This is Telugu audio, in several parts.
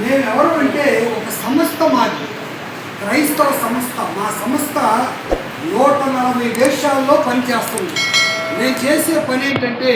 మేమెవరు అంటే ఒక సంస్థ మాది, క్రైస్తవ సంస్థ. మా సంస్థ 140 దేశాల్లో పనిచేస్తుంది. మేము చేసే పని ఏంటంటే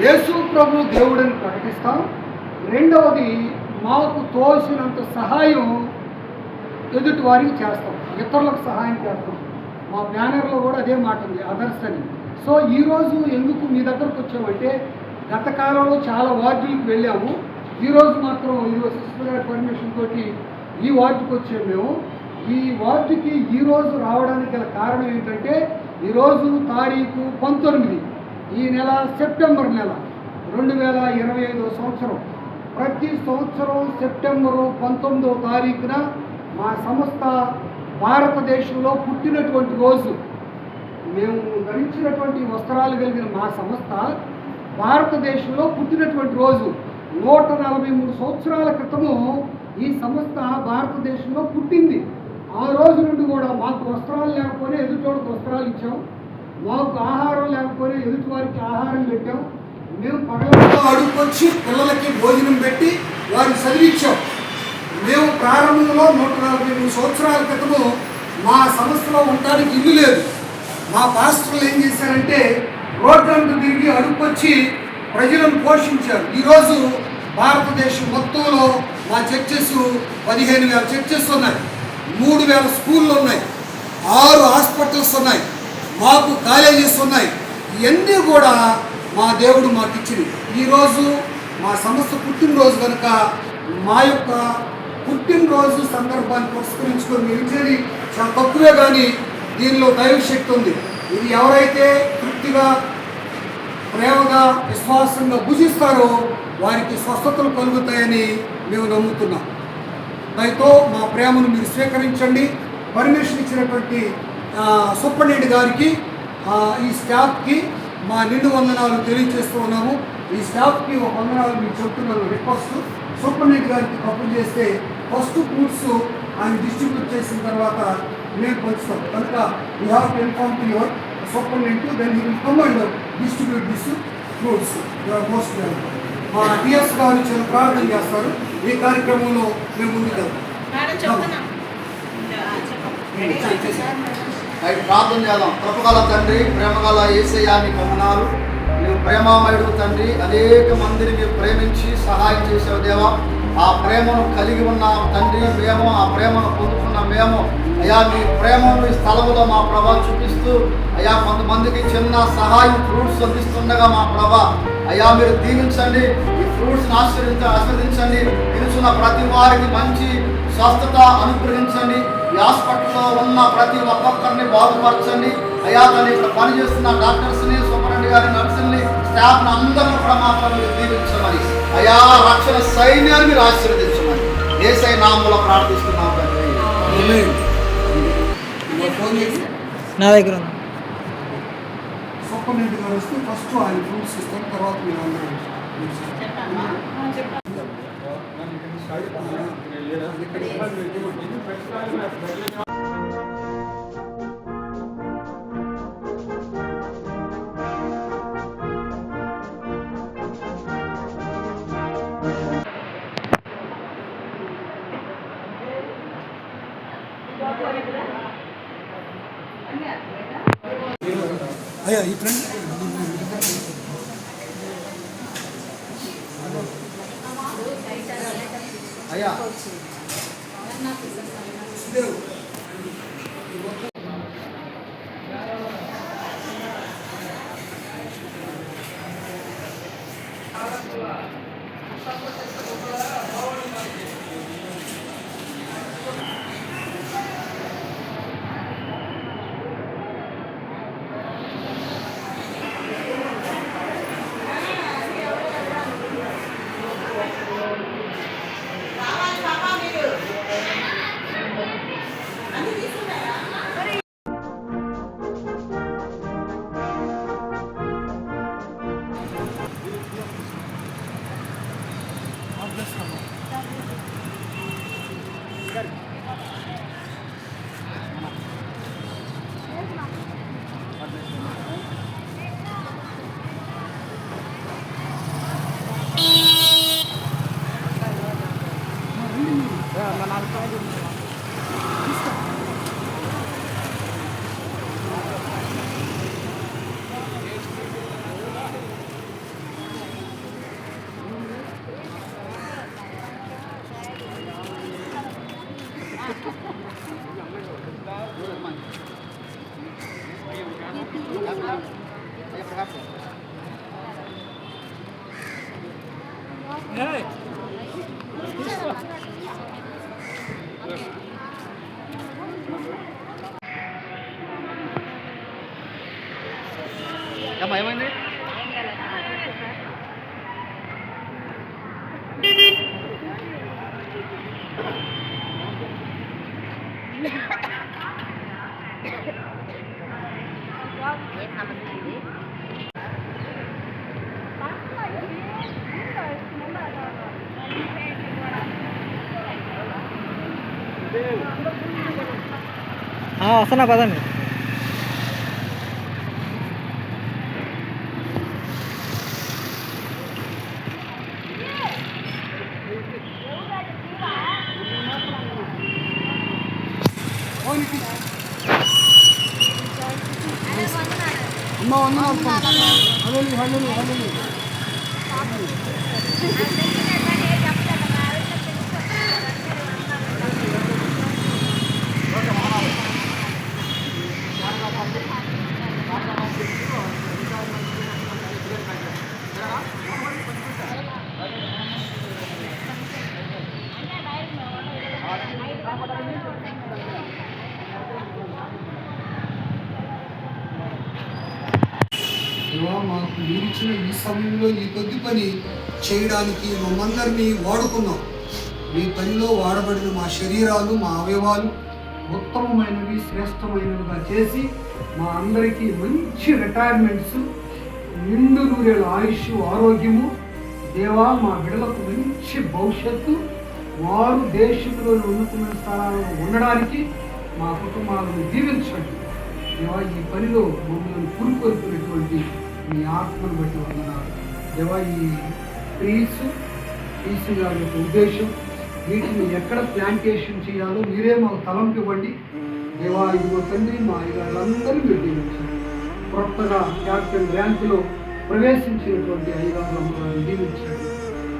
యేసు ప్రభు దేవుడిని ప్రకటిస్తాం. రెండవది, మాకు తోసినంత సహాయం ఎదుటి వారికి చేస్తాం, ఇతరులకు సహాయం చేస్తాం. మా బ్యానర్లో కూడా అదే మాట ఉంది, అదర్స్ అని. సో ఈరోజు ఎందుకు మీ దగ్గరకు వచ్చామంటే, గత కాలంలో చాలా వార్డులకు వెళ్ళాము. ఈరోజు మాత్రం సిస్టర్ గారి పర్మిషన్ తోటి ఈ వార్డుకి వచ్చాము మేము. ఈ వార్డుకి ఈరోజు రావడానికి గల కారణం ఏంటంటే, ఈరోజు తారీఖు 19 ఈ నెల, సెప్టెంబర్ నెల 2025 సంవత్సరం. ప్రతి సంవత్సరం సెప్టెంబరు 19వ తారీఖున మా సంస్థ భారతదేశంలో పుట్టినటువంటి రోజు. మేము ధరించినటువంటి వస్త్రాలు కలిగిన మా సంస్థ భారతదేశంలో పుట్టినటువంటి రోజు. 143 సంవత్సరాల క్రితము ఈ సంస్థ భారతదేశంలో పుట్టింది. ఆ రోజు నుండి కూడా మాకు వస్త్రాలు లేకపోయినా ఎదుటివాడికి వస్త్రాలు ఇచ్చాం, మాకు ఆహారం లేకపోయినా ఎదుటి వారికి ఆహారం పెట్టాం. మేము పగలతో అడుగుకొచ్చి పిల్లలకి భోజనం పెట్టి వారిని చదివించాం. మేము ప్రారంభంలో 143 సంవత్సరాల క్రితము మా సంస్థలో ఉండడానికి ఇల్లు లేదు. మా పాస్టర్లు ఏం చేశారంటే రోడ్లంతా తిరిగి అడుగుకొచ్చి ప్రజలను పోషించారు. ఈరోజు భారతదేశం మొత్తంలో మా చర్చెస్ 15,000 చర్చెస్ ఉన్నాయి, 3,000 స్కూళ్ళు ఉన్నాయి, 6 హాస్పిటల్స్ ఉన్నాయి, మాకు కాలేజెస్ ఉన్నాయి. ఇవన్నీ కూడా మా దేవుడు మాకు ఇచ్చింది. ఈరోజు మా సంస్థ పుట్టినరోజు కనుక మా యొక్క పుట్టినరోజు సందర్భాన్ని పురస్కరించుకొని మీరు ఇచ్చేది చాలా తక్కువే, కానీ దీనిలో దైవశక్తి ఉంది. ఇది ఎవరైతే తృప్తిగా, ప్రేమగా, విశ్వాసంగా భుజిస్తారో వారికి స్వస్థతలు కలుగుతాయని మేము నమ్ముతున్నాం. దయతో మా ప్రేమను మీరు స్వీకరించండి. పర్మిషన్ ఇచ్చినటువంటి సూపరింటెండెంట్ గారికి, ఈ స్టాఫ్కి మా నిండు వందనాలు తెలియజేస్తూ ఉన్నాము. ఈ స్టాఫ్కి ఒక వందనాలు మీకు చెప్తున్నాను. రిక్వెస్ట్, సూపరింటెండెంట్ గారికి కబుర్ చేస్తే ఫస్ట్ ఫ్రూట్స్ ఆయన డిస్ట్రిబ్యూట్ చేసిన తర్వాత మేము పంచుతాం. కనుక you have to inform to your superintendent, then he will come and distribute this fruits. Your most welcome. మా డిఎస్ గారు చాలా ప్రార్థన చేస్తారు. ఈ కార్యక్రమంలో మేము ముందుకెళ్తాం. ప్రార్థన చేద్దాం. కృపగల తండ్రి, ప్రేమగల యేసయ్యా నీకు వందనాలు. నీవు ప్రేమామయుడు తండ్రి. అనేక మందిని మీరు ప్రేమించి సహాయం చేసావు దేవా. ఆ ప్రేమను కలిగి ఉన్న తండ్రి మేము, ఆ ప్రేమను పొందుకున్న మేము అయ్యా నీ ప్రేమను ఈ స్థలంలో మా ప్రభా చూపిస్తూ అయ్యా కొంతమందికి చిన్న సహాయం ఫ్రూట్స్ అందిస్తుండగా మా ప్రభా అయ్యా మీరు దీవించండి. ఈ ఫ్రూట్స్ని ఆశీర్వదించండి. నిలుచున్న ప్రతి వారికి మంచి స్వస్థత అనుగ్రహించండి. ఈ హాస్పిటల్లో ఉన్న ప్రతి ఒక్కొక్కరిని బాగుపరచండి. అయ్యా తను ఇక్కడ పనిచేస్తున్న డాక్టర్స్ని, సూపరింటెండెంట్ గారి, నర్సుల్ని, స్టాఫ్ని అందరినీ కూడా మాత్రం మీరు దీవించమని, అయ్యా రక్షణ సైన్యాన్ని మీరు ఆశీర్వదించమని యేసయ్య నామములో ప్రార్థిస్తున్నాం తండ్రి. నా దగ్గర సూపరింటెండెంట్ గారు వస్తే ఫస్ట్ ఆయన ఫ్రూట్స్ ఇస్తాం, తర్వాత మీరు అందరూ అయ్యా ఈ ఫ్రెండ్ అయ్యా ఏమైంది? వస్తున్నా పదండి. అమ్మ వందనాలు హల్లెలూయా హల్లెలూయా హల్లెలూయా. దేవా, మాకు మీరిచ్చిన ఈ సమయంలో ఈ కొద్ది పని చేయడానికి మమ్మల్ని వాడుకున్నాం. మీ పనిలో వాడబడిన మా శరీరాలు, మా అవయవాలు ఉత్తమమైనవి, శ్రేష్టమైనవిగా చేసి మా అందరికీ మంచి రిటైర్మెంట్స్, నిండు నూరేళ్ళ ఆయుష్, ఆరోగ్యము, దేవా మా బిడ్డలకు మంచి భవిష్యత్తు, వారు దేశంలో ఉన్నతమైన స్థానాల్లో ఉండడానికి మా కుటుంబాలను దీవించండి. దేవా, ఈ పనిలో మమ్మల్ని పురుకొల్పినటువంటి మీ ఆత్మను బట్టి వందనాలు. దేవా, ఈ ట్రీస్ గారి యొక్క ఉద్దేశం, వీటిని ఎక్కడ ప్లాంటేషన్ చేయాలో మీరే మాకు తలంపు ఇవ్వండి. దేవా, ఇదిగో తండ్రి, మా అయ్యగారులందరూ మీరు దీవించండి. కొత్తగా క్యాపిటల్ ర్యాంకులో ప్రవేశించినటువంటి అయ్యగారులందరూ దీవించండి.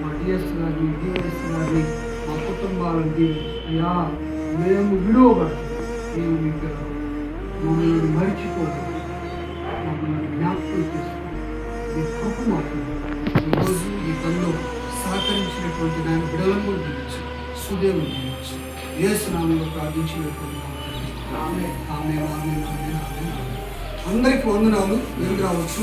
మా డిఎస్ గారిని, డిఎస్ గారిని, మా కుటుంబాలను దీవించండి. అయ్యా, మేము విడువబడి మేము మీకు మమ్మల్ని మరిచిపోదు, మమ్మల్ని జ్ఞాపకం చేసుకోండి. మీ కృప మాకు ఈరోజు ఈ పనిలో సహకరించినటువంటి నాయన బిడ్డలను కూడా దీవించు, సుదేవుని దీవించు. యేసు నామములో ప్రార్థించినటువంటి ఆమె ఆమె ఆమె ఆమె ఆమె. అందరికీ వందనాలు. మీరు రావచ్చు.